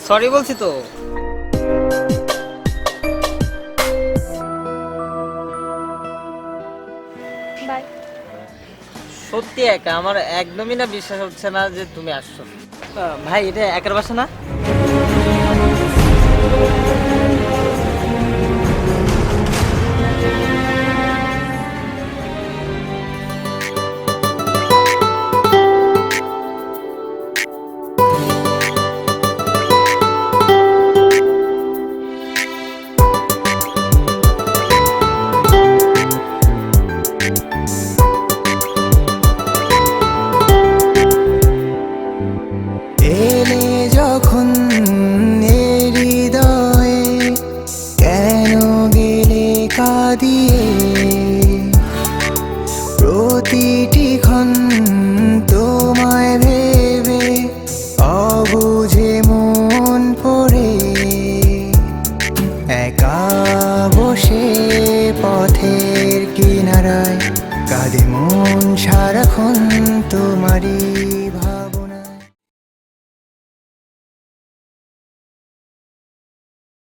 Sorry বলছি তো। By. সত্যি একা, আমার একদমই না বিশ্বাস হচ্ছে না যে তুমি আসছো। ভাই এটা একার বাসা না? এলে যখন এ হৃদয়ে কেন গেলে কাঁদিয়ে প্রতিটি ক্ষণ তোমায় ভেবে অবুঝে মন পড়ে একা বসে পথের কিনারায় কাঁদে মন সারাক্ষণ তোমারই ভাব।